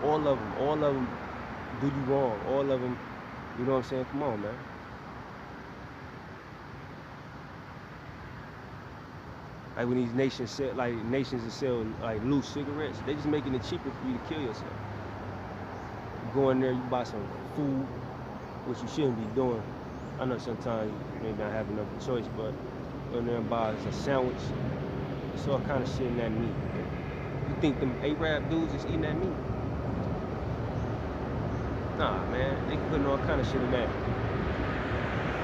all of them do you wrong. All of them, you know what I'm saying? Come on, man. Like when these nations sell, like nations that sell like loose cigarettes, they just making it cheaper for you to kill yourself. You go in there, you buy some food, which you shouldn't be doing. I know sometimes you may not have enough of a choice, but go in there and buy a sandwich. It's all kind of shit in that meat. You think them Arab dudes is eating that meat? Nah, man, they putting all kind of shit in that.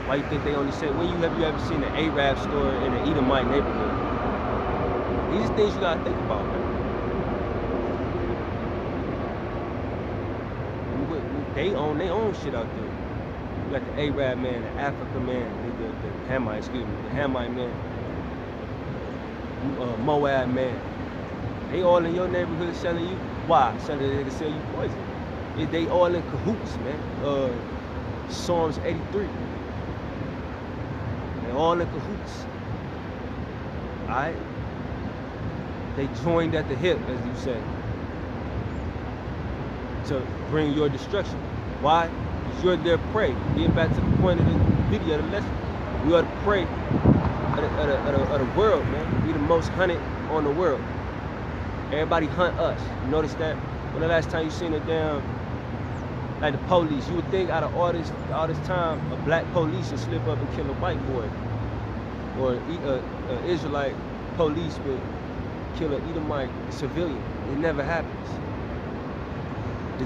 Why you think they only say, when you ever seen an Arab store in an Edomite neighborhood? These are things you gotta think about, man. They own their own shit out there. You got the Arab man, the Africa man, the Hamite, excuse me, the Hamite man, Moab man. They all in your neighborhood selling you. Why? So that they can sell you poison. They all in cahoots, man. Psalms 83. They all in cahoots. Alright? They joined at the hip, as you say, to bring your destruction. Why? Because you're their prey. Getting back to the point of the video, the lesson. We are the prey of the world, man. We the most hunted on the world. Everybody hunt us. You notice that? When the last time you seen a damn, like the police, you would think out of all this time, a black police would slip up and kill a white boy. Or an Israelite police would kill an Edomite civilian. It never happens. The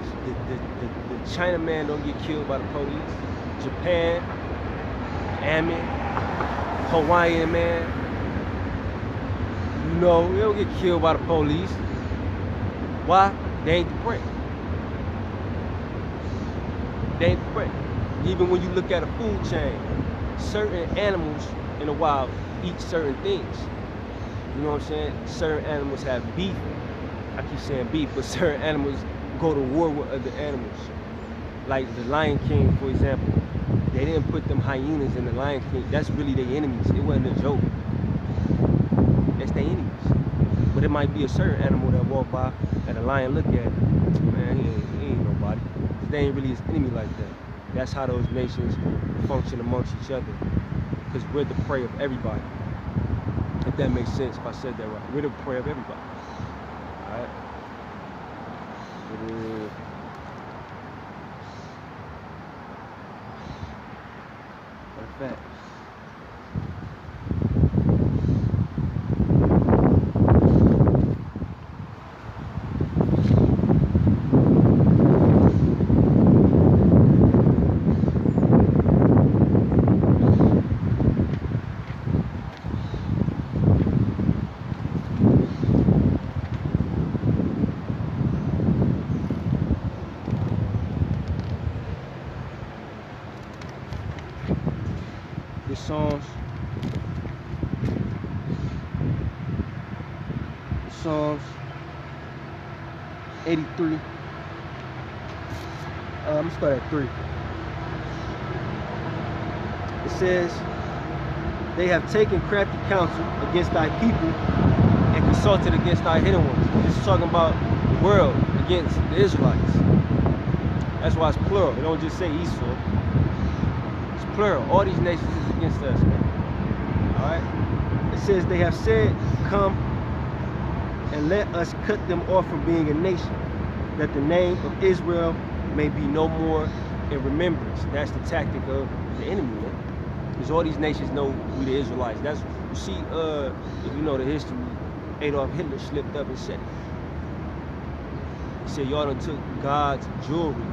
Chinaman don't get killed by the police. Japan, Amin, Hawaiian man, you know, they don't get killed by the police. Why? They ain't the prey. They ain't the prey. Even when you look at a food chain, certain animals in the wild eat certain things. You know what I'm saying? Certain animals have beef. I keep saying beef, but certain animals go to war with other animals. Like the Lion King, for example. They didn't put them hyenas in the Lion King. That's really their enemies. It wasn't a joke. That's their enemies. But it might be a certain animal that walk by and a lion look at it. Man, he ain't nobody. They ain't really his enemy like that. That's how those nations function amongst each other. Because we're the prey of everybody. If that makes sense, if I said that right. We're the prey of everybody. Alright? Matter of fact. The Psalms 83. I'm gonna start at 3. It says, they have taken crafty counsel against thy people and consulted against thy hidden ones. This is talking about the world against the Israelites. That's why it's plural. It don't just say Esau. It's plural. All these nations is against us, man. Alright? It says they have said, come and let us cut them off from being a nation, that the name of Israel may be no more in remembrance. That's the tactic of the enemy, man. Because all these nations know we the Israelites. That's, you see, if you know the history, Adolf Hitler slipped up and said it. He said, y'all done took God's jewelry.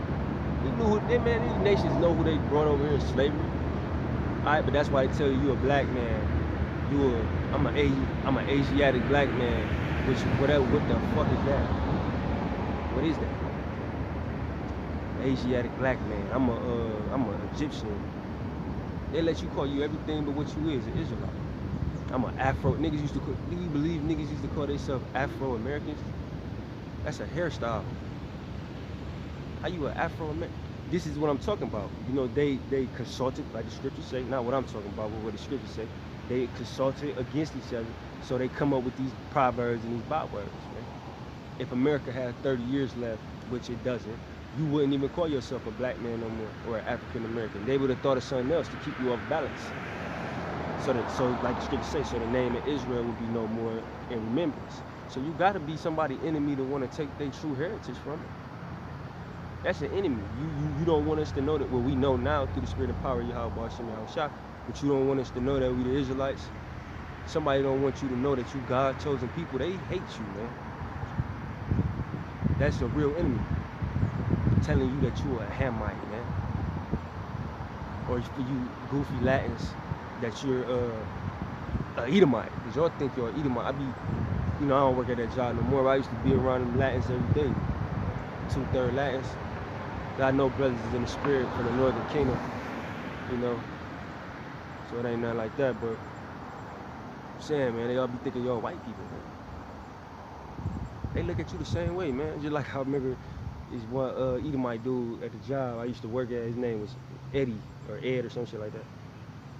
He knew who, man, these nations know who they brought over here in slavery. Alright, but that's why they tell you a black man. I'm an Asiatic black man. Which, whatever, what the fuck is that? What is that? Asiatic black man. I'm an Egyptian. They let you call you everything but what you is, an Israelite. I'm an Afro. Niggas used to call, do you believe niggas used to call themselves Afro-Americans? That's a hairstyle. How you an Afro-American? This is what I'm talking about. You know, they consulted, like the scriptures say, not what I'm talking about, but what the scriptures say. They consulted against each other, so they come up with these proverbs and these bywords, man. If America had 30 years left, which it doesn't, you wouldn't even call yourself a black man no more, or an African American. They would have thought of something else to keep you off balance. So like the scripture says, so the name of Israel will be no more in remembrance. So you got to be somebody's enemy to want to take their true heritage from it. That's an enemy. You don't want us to know that. Well, we know now through the spirit and power of Yahweh Hashem Yahushua, but you don't want us to know that we the Israelites. Somebody don't want you to know that you God chosen people. They hate you, man. That's a real enemy. Telling you that you are a Hamite, man. Or for you goofy Latins, that you're a Edomite. Because y'all think you're an Edomite. I don't work at that job no more, but I used to be around them Latins every day. 2/3 Latins. I know brothers is in the spirit from the northern kingdom, so it ain't nothing like that, but I'm saying, man, they all be thinking y'all white people, man. They look at you the same way, man. Just like I remember this one Edomite dude at the job I used to work at, his name was Eddie, or Ed, or some shit like that.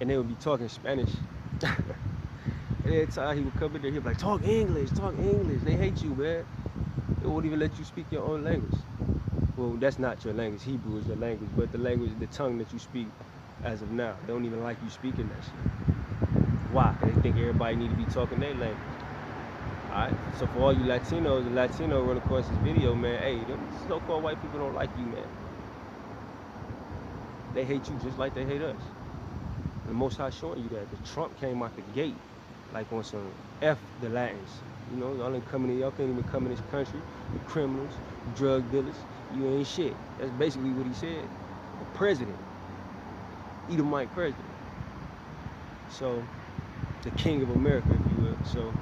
And they would be talking Spanish. And every time he would come in there, he'd be like, talk English. They hate you, man. They won't even let you speak your own language. Well, that's not your language. Hebrew is your language, but the language, the tongue that you speak as of now, they don't even like you speaking that shit. Why? They think everybody need to be talking their language. Alright? So for all you Latinos and Latino run across this video, man, hey, them so-called white people don't like you, man. They hate you just like they hate us. The Most High showing you that. The Trump came out the gate like on some F the Latins. Y'all ain't coming in, y'all can't even come in this country. You criminals, you drug dealers, you ain't shit. That's basically what he said. The president. Edomite president. So, the king of America, if you will. So,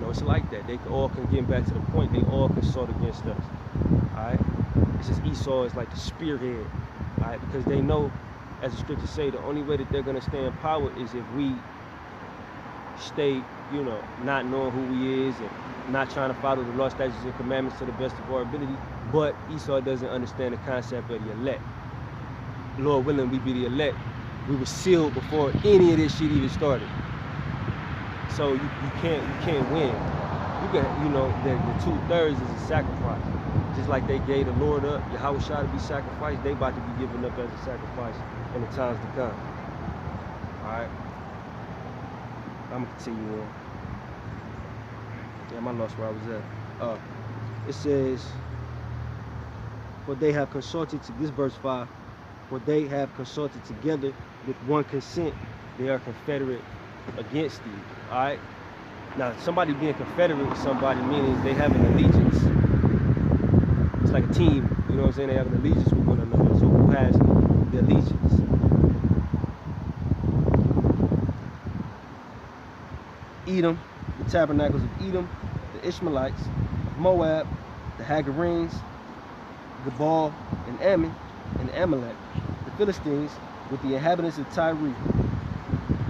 it's like that. They all can get back to the point, they all consult against us. Alright? It's just Esau is like the spearhead. Alright? Because they know, as the scriptures say, the only way that they're going to stay in power is if we stay, not knowing who he is and not trying to follow the law, statutes, and commandments to the best of our ability. But Esau doesn't understand the concept of the elect. Lord willing, we be the elect. We were sealed before any of this shit even started. So you can't win. You can, the 2/3 is a sacrifice. Just like they gave the Lord up, Yahweh shall to be sacrificed, they about to be given up as a sacrifice in the times to come. Alright? I'm gonna continue on. Damn, I lost where I was at. It says, for they have consulted to this verse 5. For they have consulted together with one consent. They are confederate against thee. All right. Now, somebody being confederate with somebody meaning they have an allegiance. It's like a team. You know what I'm saying? They have an allegiance with one another. So who has the allegiance? Edom, the tabernacles of Edom, the Ishmaelites, of Moab, the Hagarenes, Gebal, and Ammon, and Amalek, the Philistines, with the inhabitants of Tyre.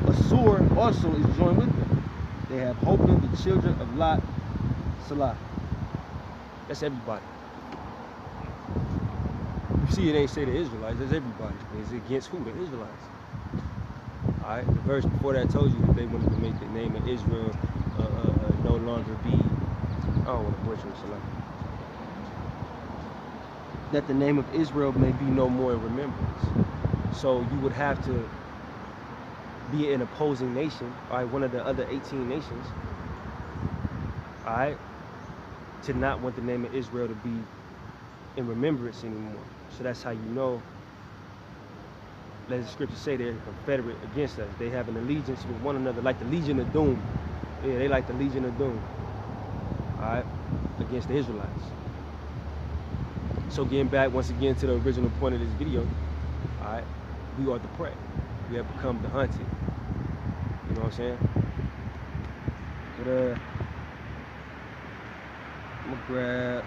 Assur also is joined with them. They have hope in the children of Lot, Salah. That's everybody. You see, it ain't say the Israelites, that's everybody. It's against who? The Israelites. Alright, the verse before that told you that they wanted to make the name of Israel no longer be, I don't want to butcher it, Salah. That the name of Israel may be no more in remembrance. So you would have to be an opposing nation, alright, one of the other 18 nations, alright, to not want the name of Israel to be in remembrance anymore. So that's how you know, let the scripture say, they're confederate against us. They have an allegiance with one another, like the Legion of Doom. Yeah, they like the Legion of Doom, alright, against the Israelites. So getting back once again to the original point of this video, alright, we are the prey. We have become the hunted. You know what I'm saying? But I'm gonna grab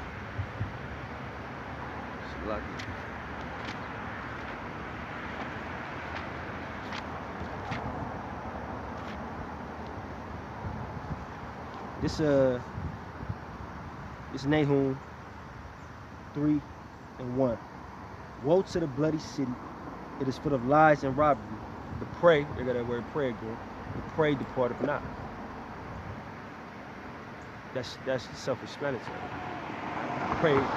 this Nahum 3:1. Woe to the bloody city. It is full of lies and robbery. The prey, they got that word prey again. The prey departeth not. That's self-explanatory. pray